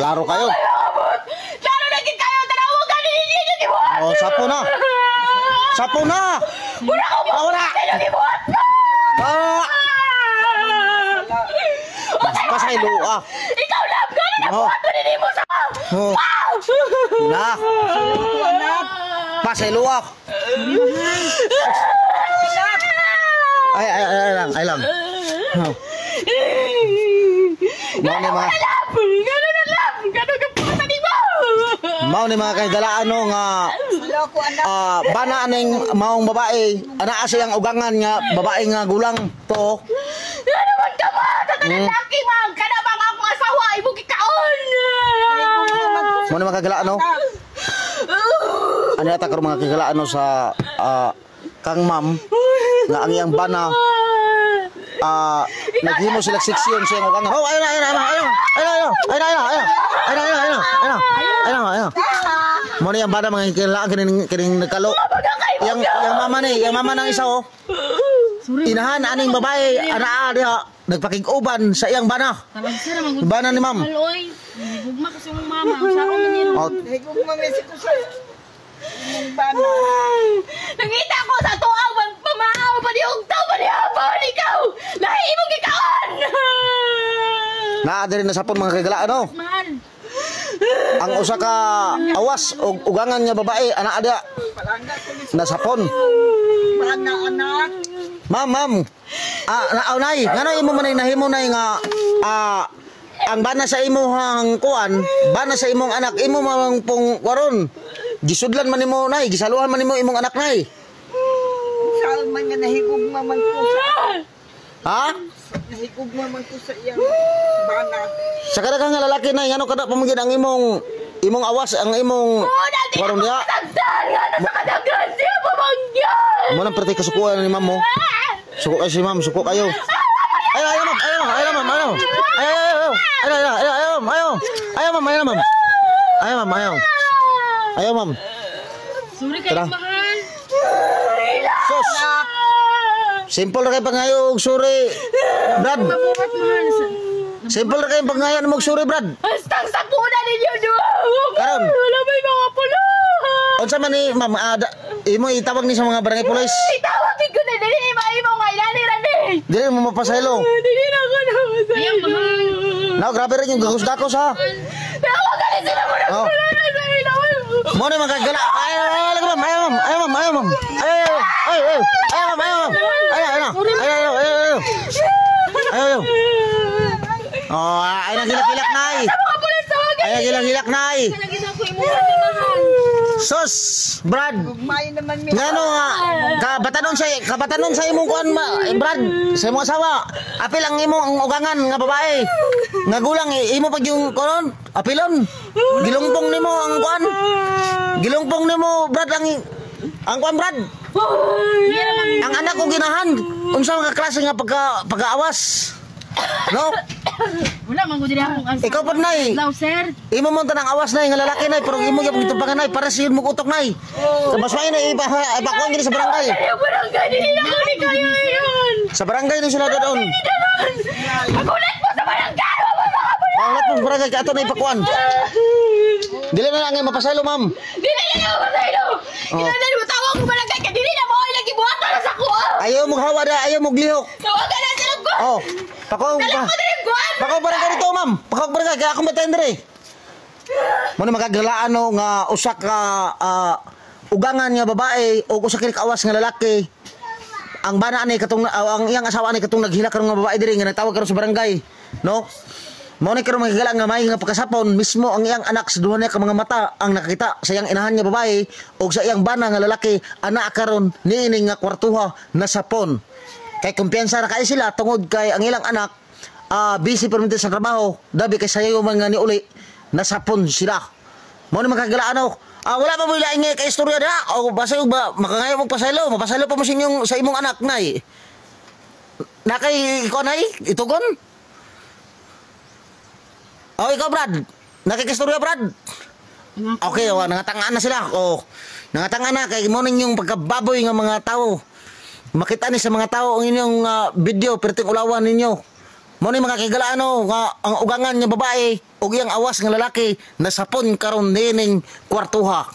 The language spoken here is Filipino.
Klaro kayo. Klaro na gid kayo, tanawa ka ninyo yung gibuhat. Oh, sapo na. Sapo na. Wala ko mo. Wala. Yung gibuhat ko. Pasaylo ah. Ikaw lang ka na nabuhat ko ninyo mo sa. Na. Pasaylo ah. Ay lang. Mau ni mga Mau ni mga kagalaan no nga bana aning maong babae ana siyang ugangan nga babae nga gulang to. Ano man ka ba? Tatanan laki man kana bang ako asawa imo gikaon. Mau ni mga kagalaan no. Ano ata karon mga kagalaan no sa kang ma'am nga ang iyang bana naghimo sila seksyon siya ng ugangan. Oh, ayun. Mo ni ang bana mga kailangan kining nagkalo. Yang mama nang isa oh. Inahan aning babae ana diha nagpakig-uban sa iyang bana. Bana ni ma'am. Aloy, gugma kasi yung mama, sa ako ninyo. Gugma mesi ko sa bana. Nakita ko sa tuang magpamaaw pa di ugtaw pa di hapon ikaw. Lahi imong gikaon. Naa diri na sapon mga kagalaan no. Mahal. Ang usa ka awas og ugangan nga babae ana ada nasapon. Anak. Ma'am. Naunay, ngano imo man nahimo nay nga ang bana sa imong kuan, bana sa imong anak, imo mang pong waron. Gisudlan man nimo nay, gisaluhan man nimo imong anak nay. Saan man nga nahigugma man ko sa. Ha? Nahigugma man ko sa iyang bana. Sa kada nga lalaki nay, ngano kada pamagid ang imong awas, ang imong waron diha. Sa kadaghan siya pamangyan. Mo nang perti kasukuan ni ma'am mo. Suko kayo si ma'am, suko kayo. Ayaw ma'am. Sorry kayo mahal. Sus. Simple na kayo pangayog, sorry. Brad. Mabuhat mahal. Simple na kayo pangayog na mag-sorry, Brad. Hastang sakuna ninyo duwa. Karon. Wala may mga pulo. Unsa man ni ma'am, imo itawag ni sa mga barangay police. Itawagin ko na dili imo nga ilani rani. Dili mo mapasaylo. Dili na ko na masaylo. Ayaw mahal. Now, grabe rin yung gagos-gakos ha. Tawagan na sila mo na Oh. Mo ni magagala. Ayaw ma'am. Ayaw. Oh, ay nagilak-hilak nay. Ay nagilak-hilak nay. Nagisa ko imo mahal. Sus, Brad. Gugmay naman mi. Ngano nga kabatanon sa imong kuan Brad, sa imong asawa. Apil ang imong ugangan nga babae. Nga gulang imo pag yung kunon, apilon. Gilungpong nimo ang kuan. Gilungpong nimo Brad ang kuan Brad. Ang anak ko ginahan. Unsa nga klase nga pagkaawas? No? Wala man ko diri akong Ikaw pod nay. Now sir. Imo man tanang awas nay nga lalaki nay pero imo gyud tupangan nay para siyon mo utok nay. Kabasway na ipakuan gini sa barangay. Barangay dili na ko ni kayo yun. Sa barangay ni sila doon. Magulat mo sa barangay. Magulat mo sa barangay ka ato na ipakuan. Dili na lang mapasaylo ma'am. Dili na ako masaylo. Kinahanglan mo tawag ko barangay ka dili na mo ay lagi buhatan sa ko. Ayaw mo hawa da, ayaw mo glihok. Tawagan na sila ko. Oh, pakaw barangay dito ma'am. Pakaw barangay kaya akong batayin dire. Mo ni magagalaan no nga usa ka ugangan nga babae o usa ka awas nga lalaki. Ang bana ani katong ang iyang asawa ani katong naghila karon nga babae dire nga nagtawag karon sa barangay, no? Mo ni karon magigala nga may nga pagkasapon mismo ang iyang anak sa duha niya ka mga mata ang nakakita sa iyang inahan nga babae o sa iyang bana nga lalaki ana karon niining nga kwartuha na sapon. Kay kumpiyansa na kay sila tungod kay ang ilang anak busy permanente sa trabaho, dabi kay sayo man nga ni uli nasapon sila. Mo ni magagalaan wala pa mo ilaing nga kay istorya da o basta ba makangayo mo mapasaylo pa mo sa imong anak nay. Nakay ikaw nay itugon. Oh, ikaw Brad. Nakikistorya Brad. Okay, nangatangaan na sila. Oh, nangatangaan na kay mo ninyong pagkababoy nga mga tao. Makita ni sa mga tao ang inyong video perting ulawan ninyo. Mo ni mga kagalaan nga ang ugangan nga babae ug iyang awas nga lalaki nasapon karon nining kwartuha.